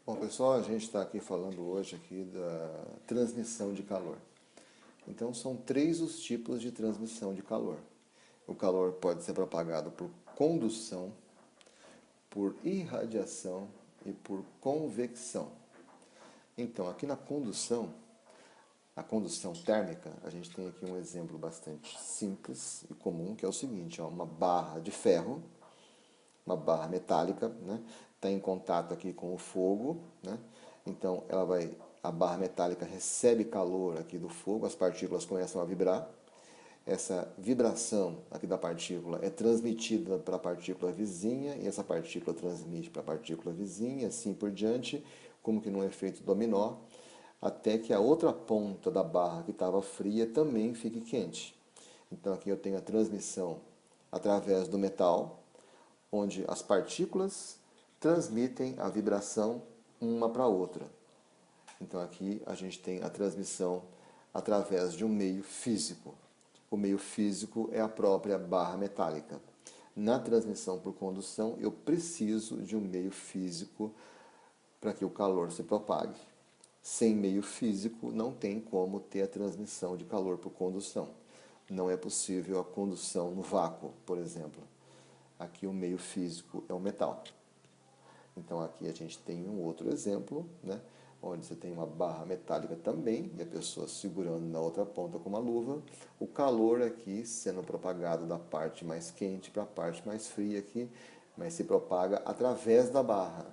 Bom, pessoal, a gente está aqui falando hoje aqui da transmissão de calor. Então, são três os tipos de transmissão de calor. O calor pode ser propagado por condução, por irradiação e por convecção. Então, aqui na condução, a condução térmica, a gente tem aqui um exemplo bastante simples e comum, que é o seguinte, ó, uma barra de ferro, uma barra metálica, né, está em contato aqui com o fogo, né, então a barra metálica recebe calor aqui do fogo, as partículas começam a vibrar, essa vibração aqui da partícula é transmitida para a partícula vizinha, e essa partícula transmite para a partícula vizinha, e assim por diante, como que num efeito dominó, até que a outra ponta da barra que estava fria também fique quente. Então aqui eu tenho a transmissão através do metal, onde as partículas transmitem a vibração uma para a outra. Então aqui a gente tem a transmissão através de um meio físico. O meio físico é a própria barra metálica. Na transmissão por condução, eu preciso de um meio físico para que o calor se propague. Sem meio físico, não tem como ter a transmissão de calor por condução. Não é possível a condução no vácuo, por exemplo. Aqui o meio físico é o metal. Então aqui a gente tem um outro exemplo, né, onde você tem uma barra metálica também, e a pessoa segurando na outra ponta com uma luva. O calor aqui sendo propagado da parte mais quente para a parte mais fria aqui, mas se propaga através da barra.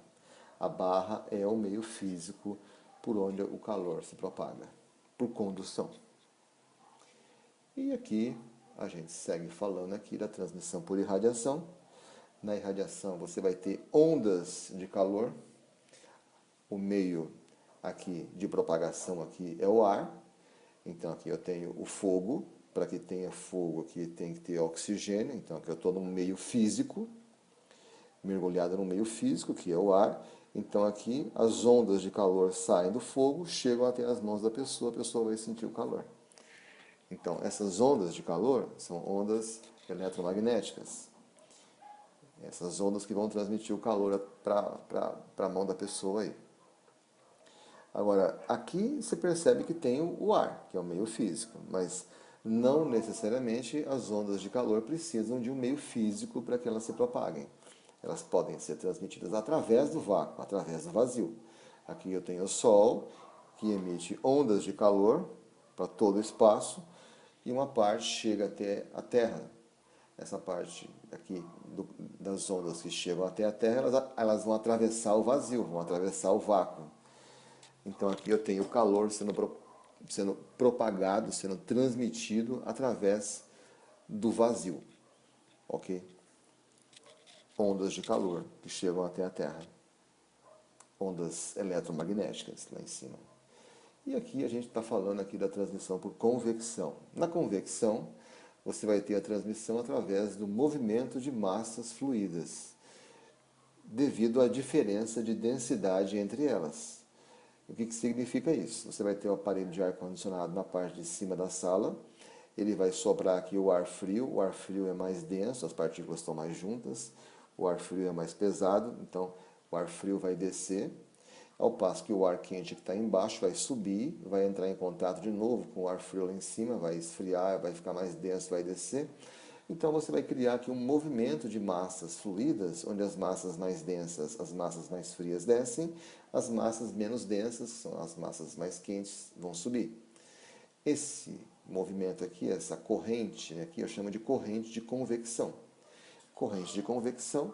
A barra é o meio físico por onde o calor se propaga, por condução. E aqui a gente segue falando aqui da transmissão por irradiação. Na irradiação você vai ter ondas de calor. O meio aqui de propagação aqui é o ar. Então aqui eu tenho o fogo. Para que tenha fogo aqui tem que ter oxigênio. Então aqui eu estou num meio físico, mergulhado no meio físico, que é o ar. Então aqui as ondas de calor saem do fogo, chegam até as mãos da pessoa, a pessoa vai sentir o calor. Então essas ondas de calor são ondas eletromagnéticas. Essas ondas que vão transmitir o calor para a mão da pessoa aí. Agora, aqui você percebe que tem o ar, que é o meio físico, mas não necessariamente as ondas de calor precisam de um meio físico para que elas se propaguem. Elas podem ser transmitidas através do vácuo, através do vazio. Aqui eu tenho o Sol, que emite ondas de calor para todo o espaço, e uma parte chega até a Terra. Essa parte aqui das ondas que chegam até a Terra, elas vão atravessar o vazio, vão atravessar o vácuo. Então aqui eu tenho o calor sendo propagado, sendo transmitido através do vazio. Ok? Ondas de calor que chegam até a Terra. Ondas eletromagnéticas lá em cima. E aqui a gente está falando aqui da transmissão por convecção. Na convecção, você vai ter a transmissão através do movimento de massas fluídas, devido à diferença de densidade entre elas. O que significa isso? Você vai ter o aparelho de ar-condicionado na parte de cima da sala, ele vai soprar aqui o ar frio é mais denso, as partículas estão mais juntas, o ar frio é mais pesado, então o ar frio vai descer, ao passo que o ar quente que está embaixo vai subir, vai entrar em contato de novo com o ar frio lá em cima, vai esfriar, vai ficar mais denso, vai descer. Então você vai criar aqui um movimento de massas fluídas, onde as massas mais densas, as massas mais frias descem, as massas menos densas, são as massas mais quentes, vão subir. Esse movimento aqui, essa corrente aqui, eu chamo de corrente de convecção. Corrente de convecção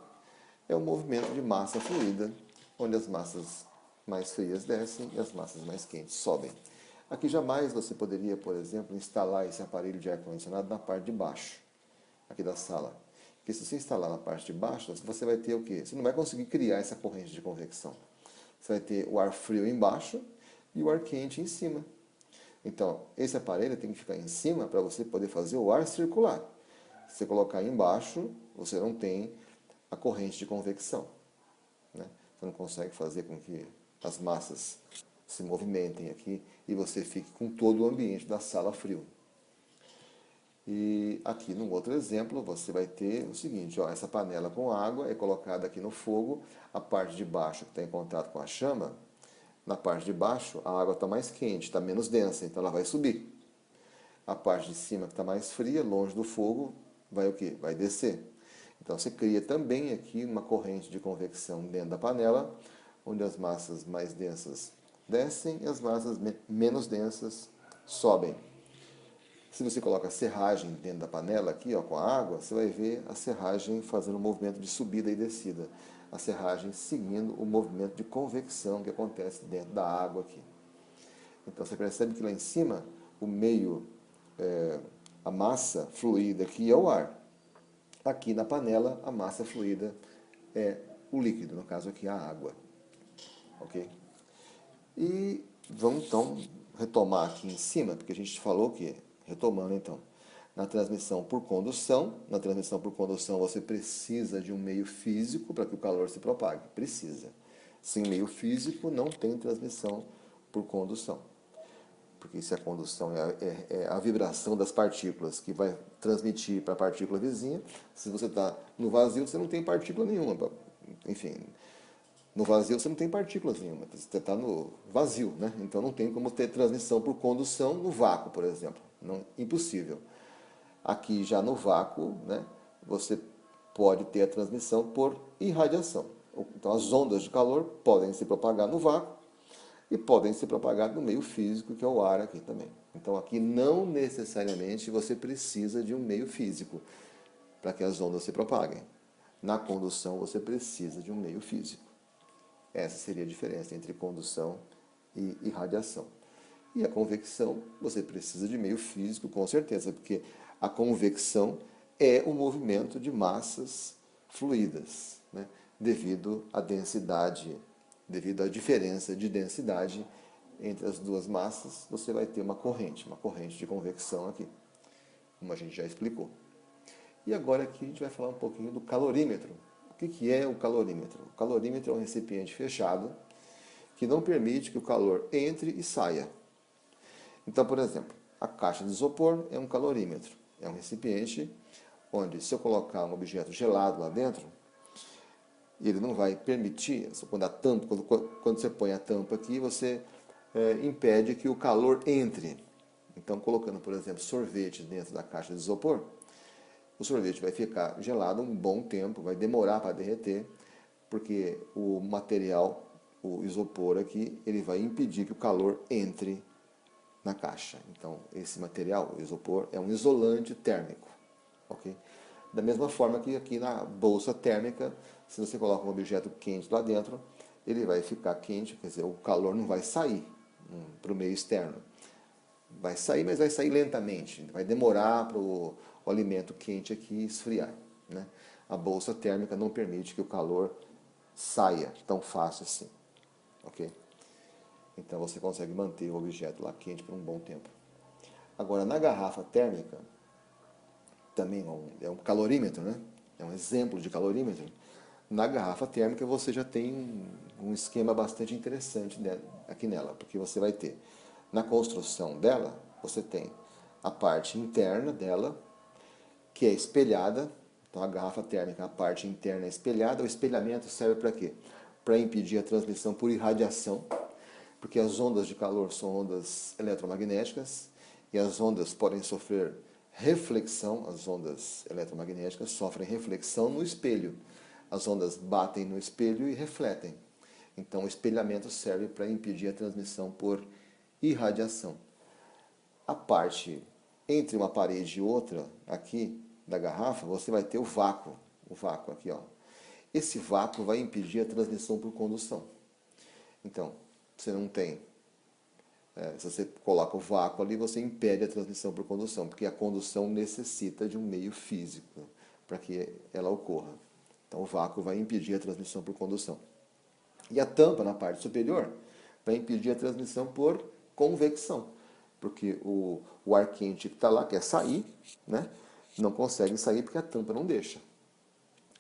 é o movimento de massa fluida, onde as massas mais frias descem e as massas mais quentes sobem. Aqui jamais você poderia, por exemplo, instalar esse aparelho de ar-condicionado na parte de baixo, aqui da sala. Porque se você instalar na parte de baixo, você vai ter o quê? Você não vai conseguir criar essa corrente de convecção. Você vai ter o ar frio embaixo e o ar quente em cima. Então, esse aparelho tem que ficar em cima para você poder fazer o ar circular. Se você colocar embaixo, você não tem a corrente de convecção, né? Você não consegue fazer com que as massas se movimentem aqui e você fique com todo o ambiente da sala frio. E aqui no outro exemplo você vai ter o seguinte, ó, essa panela com água é colocada aqui no fogo, a parte de baixo que está em contato com a chama, na parte de baixo a água está mais quente, está menos densa, então ela vai subir. A parte de cima que está mais fria, longe do fogo, vai o quê? Vai descer. Então você cria também aqui uma corrente de convecção dentro da panela, onde as massas mais densas descem e as massas menos densas sobem. Se você coloca a serragem dentro da panela aqui, ó, com a água, você vai ver a serragem fazendo um movimento de subida e descida. A serragem seguindo o movimento de convecção que acontece dentro da água aqui. Então você percebe que lá em cima, o meio, a massa fluida aqui é o ar. Aqui na panela, a massa fluida é o líquido, no caso aqui a água. Ok? E vamos então retomar aqui em cima, porque a gente falou que, retomando então, na transmissão por condução você precisa de um meio físico para que o calor se propague. Precisa. Sem meio físico não tem transmissão por condução. Porque se a condução é a vibração das partículas que vai transmitir para a partícula vizinha, se você está no vazio, você não tem partícula nenhuma. Enfim, no vazio você não tem partículas nenhuma, você está no vazio, né? Então não tem como ter transmissão por condução no vácuo, por exemplo. Não, impossível. Aqui já no vácuo, né, você pode ter a transmissão por irradiação. Então as ondas de calor podem se propagar no vácuo e podem se propagar no meio físico, que é o ar aqui também. Então aqui não necessariamente você precisa de um meio físico para que as ondas se propaguem. Na condução você precisa de um meio físico. Essa seria a diferença entre condução e irradiação. E a convecção, você precisa de meio físico, com certeza, porque a convecção é o movimento de massas fluídas, né? Devido à densidade, devido à diferença de densidade entre as duas massas, você vai ter uma corrente de convecção aqui, como a gente já explicou. E agora aqui a gente vai falar um pouquinho do calorímetro. O que é o calorímetro? O calorímetro é um recipiente fechado que não permite que o calor entre e saia. Então, por exemplo, a caixa de isopor é um calorímetro. É um recipiente onde, se eu colocar um objeto gelado lá dentro, ele não vai permitir, quando você põe a tampa aqui, você impede que o calor entre. Então, colocando, por exemplo, sorvete dentro da caixa de isopor, o sorvete vai ficar gelado um bom tempo, vai demorar para derreter, porque o material, o isopor aqui, ele vai impedir que o calor entre na caixa. Então, esse material, o isopor, é um isolante térmico. Okay? Da mesma forma que aqui na bolsa térmica, se você coloca um objeto quente lá dentro, ele vai ficar quente, quer dizer, o calor não vai sair para o meio externo. Vai sair, mas vai sair lentamente. Vai demorar para o alimento quente aqui esfriar. Né? A bolsa térmica não permite que o calor saia tão fácil assim. Ok? Então você consegue manter o objeto lá quente por um bom tempo. Agora, na garrafa térmica, também é um calorímetro, né? É um exemplo de calorímetro. Na garrafa térmica você já tem um esquema bastante interessante aqui nela, porque você vai ter, na construção dela, você tem a parte interna dela, que é espelhada. Então a garrafa térmica, a parte interna é espelhada. O espelhamento serve para quê? Para impedir a transmissão por irradiação, porque as ondas de calor são ondas eletromagnéticas e as ondas podem sofrer reflexão, as ondas eletromagnéticas sofrem reflexão no espelho. As ondas batem no espelho e refletem. Então o espelhamento serve para impedir a transmissão por irradiação. A parte entre uma parede e outra, aqui da garrafa, você vai ter o vácuo aqui, ó. Esse vácuo vai impedir a transmissão por condução. Então, você não tem. Se você coloca o vácuo ali, você impede a transmissão por condução, porque a condução necessita de um meio físico para que ela ocorra. Então, o vácuo vai impedir a transmissão por condução. E a tampa, na parte superior, vai impedir a transmissão por convecção, porque o ar quente que está lá quer sair, né? Não consegue sair porque a tampa não deixa.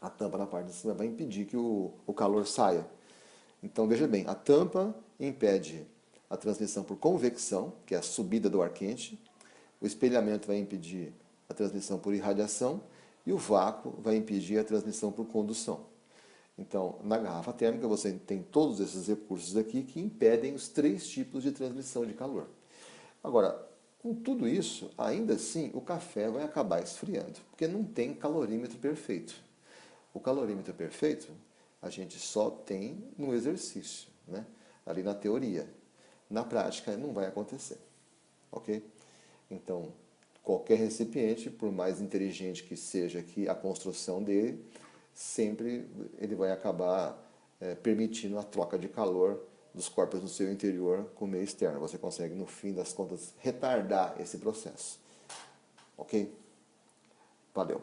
A tampa na parte de cima vai impedir que o calor saia. Então, veja bem, a tampa impede a transmissão por convecção, que é a subida do ar quente. O espelhamento vai impedir a transmissão por irradiação e o vácuo vai impedir a transmissão por condução. Então, na garrafa térmica você tem todos esses recursos aqui que impedem os três tipos de transmissão de calor. Agora, com tudo isso, ainda assim, o café vai acabar esfriando, porque não tem calorímetro perfeito. O calorímetro perfeito a gente só tem no exercício, né? Ali na teoria. Na prática não vai acontecer, ok? Então, qualquer recipiente, por mais inteligente que seja aqui a construção dele, sempre ele vai acabar permitindo a troca de calor dos corpos no seu interior com o meio externo. Você consegue, no fim das contas, retardar esse processo. Ok? Valeu.